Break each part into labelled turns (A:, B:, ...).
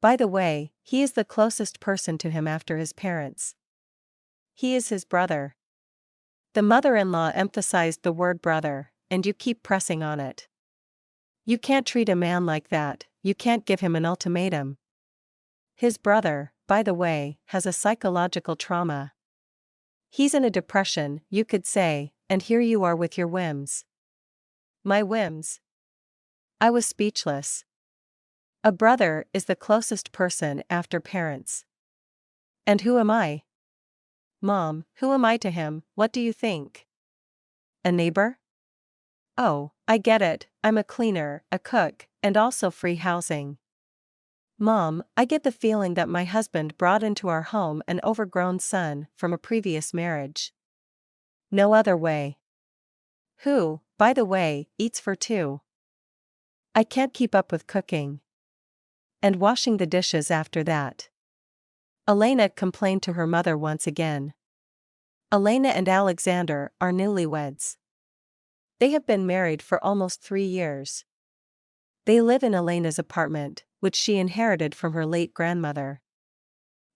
A: By the way, he is the closest person to him after his parents. He is his brother. The mother-in-law emphasized the word brother, and you keep pressing on it. You can't treat a man like that, you can't give him an ultimatum. His brother, by the way, has a psychological trauma. He's in a depression, you could say, and here you are with your whims. My whims? I was speechless. A brother is the closest person after parents. And who am I? Mom, who am I to him, what do you think? A neighbor? Oh, I get it, I'm a cleaner, a cook, and also free housing. Mom, I get the feeling that my husband brought into our home an overgrown son from a previous marriage. No other way. Who, by the way, eats for two. I can't keep up with cooking. And washing the dishes after that. Elena complained to her mother once again. Elena and Alexander are newlyweds. They have been married for almost 3 years. They live in Elena's apartment, which she inherited from her late grandmother.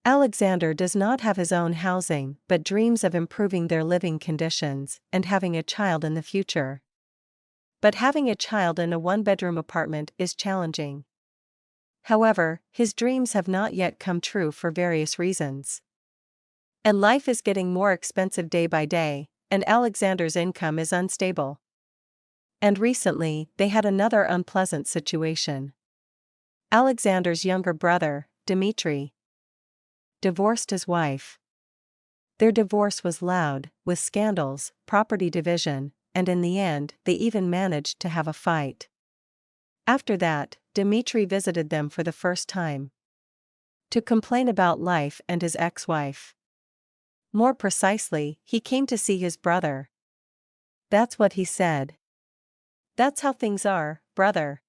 A: Alexander does not have his own housing but dreams of improving their living conditions and having a child in the future. But having a child in a one-bedroom apartment is challenging. However, his dreams have not yet come true for various reasons. And life is getting more expensive day by day, and Alexander's income is unstable. And recently, they had another unpleasant situation. Alexander's younger brother, Dmitry, divorced his wife. Their divorce was loud, with scandals, property division, and in the end, they even managed to have a fight. After that, Dmitry visited them for the first time. To complain about life and his ex-wife. More precisely, he came to see his brother. That's what he said. That's how things are, brother.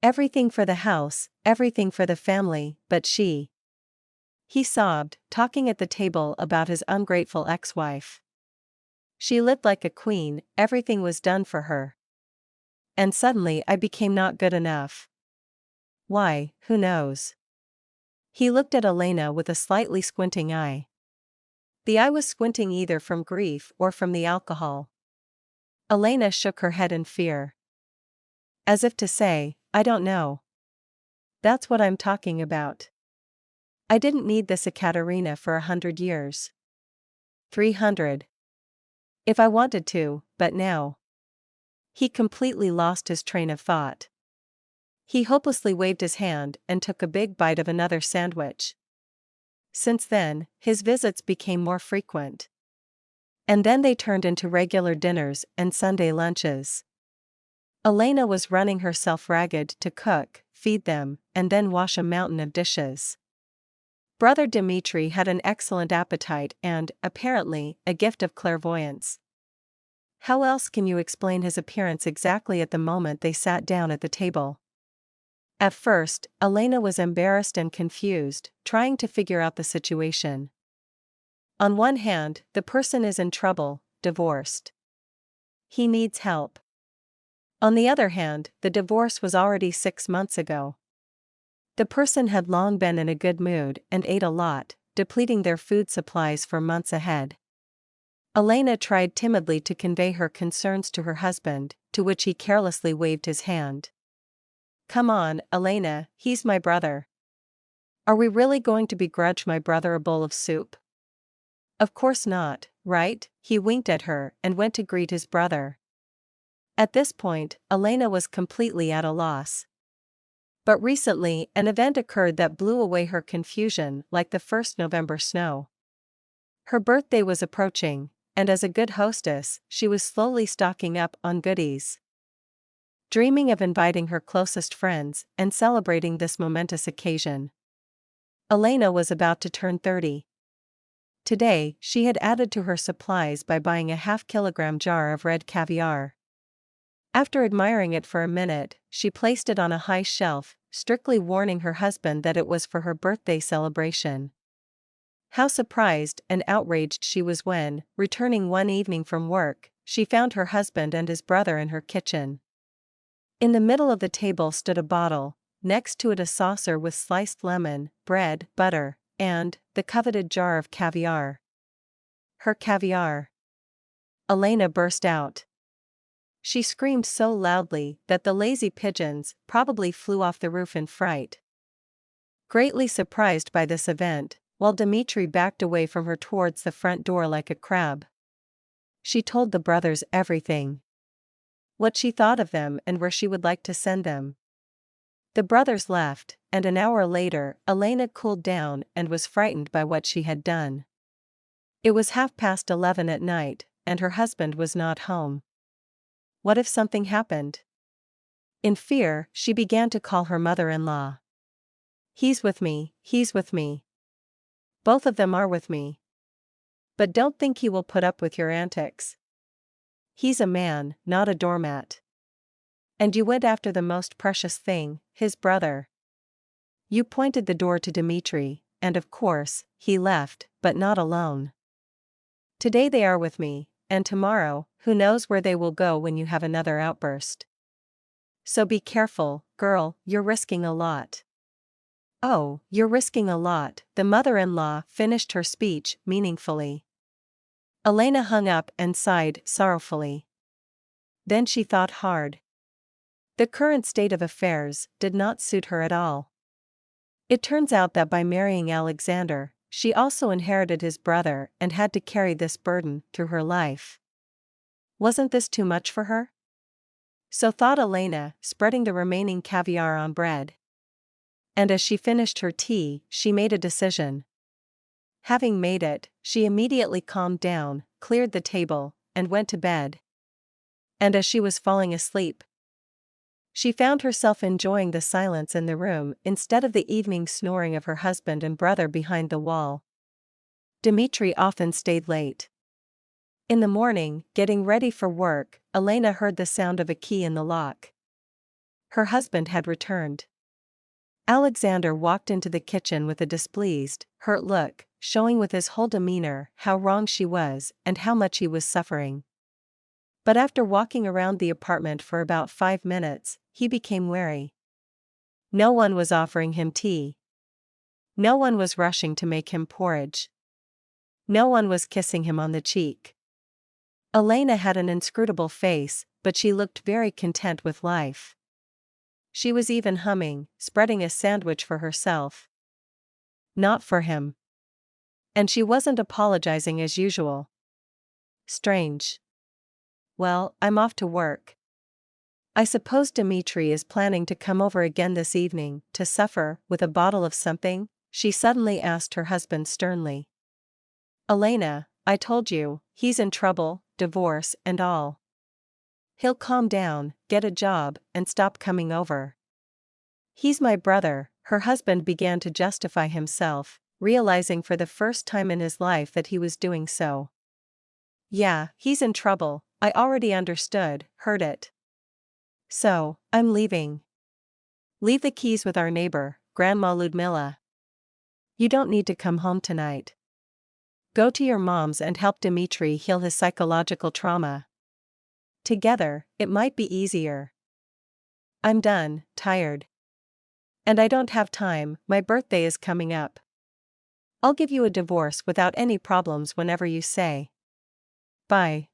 A: Everything for the house, everything for the family, but she. He sobbed, talking at the table about his ungrateful ex-wife. She lived like a queen, everything was done for her. And suddenly I became not good enough. Why, who knows? He looked at Elena with a slightly squinting eye. The eye was squinting either from grief or from the alcohol. Elena shook her head in fear. As if to say, I don't know. That's what I'm talking about. I didn't need this Ekaterina for 100 years. 300. If I wanted to, but now. He completely lost his train of thought. He hopelessly waved his hand and took a big bite of another sandwich. Since then, his visits became more frequent. And then they turned into regular dinners and Sunday lunches. Elena was running herself ragged to cook, feed them, and then wash a mountain of dishes. Brother Dmitry had an excellent appetite and, apparently, a gift of clairvoyance. How else can you explain his appearance exactly at the moment they sat down at the table? At first, Elena was embarrassed and confused, trying to figure out the situation. On one hand, the person is in trouble, divorced. He needs help. On the other hand, the divorce was already 6 months ago. The person had long been in a good mood and ate a lot, depleting their food supplies for months ahead. Elena tried timidly to convey her concerns to her husband, to which he carelessly waved his hand. Come on, Elena, he's my brother. Are we really going to begrudge my brother a bowl of soup? Of course not, right? He winked at her and went to greet his brother. At this point, Elena was completely at a loss. But recently, an event occurred that blew away her confusion like the first November snow. Her birthday was approaching, and as a good hostess, she was slowly stocking up on goodies. Dreaming of inviting her closest friends and celebrating this momentous occasion. Elena was about to turn 30. Today, she had added to her supplies by buying a half-kilogram jar of red caviar. After admiring it for a minute, she placed it on a high shelf, strictly warning her husband that it was for her birthday celebration. How surprised and outraged she was when, returning one evening from work, she found her husband and his brother in her kitchen. In the middle of the table stood a bottle, next to it a saucer with sliced lemon, bread, butter, and the coveted jar of caviar. Her caviar! Elena burst out. She screamed so loudly that the lazy pigeons probably flew off the roof in fright. Greatly surprised by this event, while Dmitri backed away from her towards the front door like a crab, she told the brothers everything. What she thought of them and where she would like to send them. The brothers left, and an hour later, Elena cooled down and was frightened by what she had done. It was 11:30 at night, and her husband was not home. What if something happened? In fear, she began to call her mother-in-law. He's with me, he's with me. Both of them are with me. But don't think he will put up with your antics. He's a man, not a doormat. And you went after the most precious thing, his brother. You pointed the door to Dmitri, and of course, he left, but not alone. Today they are with me, and tomorrow, who knows where they will go when you have another outburst. So be careful, girl, you're risking a lot. Oh, you're risking a lot, the mother-in-law finished her speech meaningfully. Elena hung up and sighed sorrowfully. Then she thought hard. The current state of affairs did not suit her at all. It turns out that by marrying Alexander, she also inherited his brother and had to carry this burden through her life. Wasn't this too much for her? So thought Elena, spreading the remaining caviar on bread. And as she finished her tea, she made a decision. Having made it, she immediately calmed down, cleared the table, and went to bed. And as she was falling asleep, she found herself enjoying the silence in the room instead of the evening snoring of her husband and brother behind the wall. Dmitri often stayed late. In the morning, getting ready for work, Elena heard the sound of a key in the lock. Her husband had returned. Alexander walked into the kitchen with a displeased, hurt look, showing with his whole demeanor how wrong she was and how much he was suffering. But after walking around the apartment for about 5 minutes, he became wary. No one was offering him tea. No one was rushing to make him porridge. No one was kissing him on the cheek. Elena had an inscrutable face, but she looked very content with life. She was even humming, spreading a sandwich for herself. Not for him. And she wasn't apologizing as usual. Strange. Well, I'm off to work. I suppose Dmitri is planning to come over again this evening, to suffer with a bottle of something, she suddenly asked her husband sternly. Elena, I told you, he's in trouble, divorce and all. He'll calm down, get a job, and stop coming over. He's my brother, her husband began to justify himself, realizing for the first time in his life that he was doing so. Yeah, he's in trouble, I already understood, heard it. So, I'm leaving. Leave the keys with our neighbor, Grandma Ludmila. You don't need to come home tonight. Go to your mom's and help Dmitri heal his psychological trauma. Together, it might be easier. I'm done, tired. And I don't have time, my birthday is coming up. I'll give you a divorce without any problems whenever you say. Bye.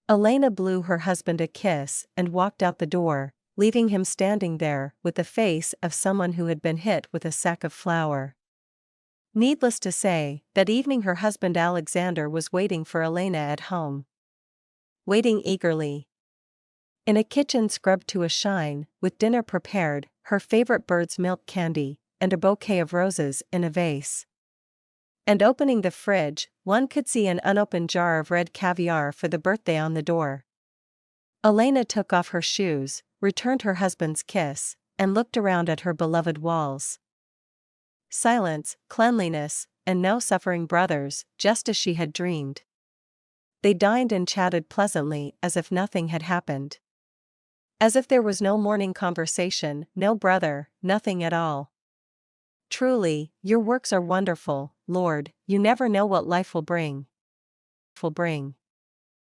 A: Elena blew her husband a kiss and walked out the door, leaving him standing there with the face of someone who had been hit with a sack of flour. Needless to say, that evening her husband Alexander was waiting for Elena at home. Waiting eagerly. In a kitchen scrubbed to a shine, with dinner prepared, her favorite bird's milk candy, and a bouquet of roses in a vase. And opening the fridge, one could see an unopened jar of red caviar for the birthday on the door. Elena took off her shoes, returned her husband's kiss, and looked around at her beloved walls. Silence, cleanliness, and no suffering brothers, just as she had dreamed. They dined and chatted pleasantly as if nothing had happened. As if there was no morning conversation, no brother, nothing at all. Truly, your works are wonderful, Lord, you never know what life will bring.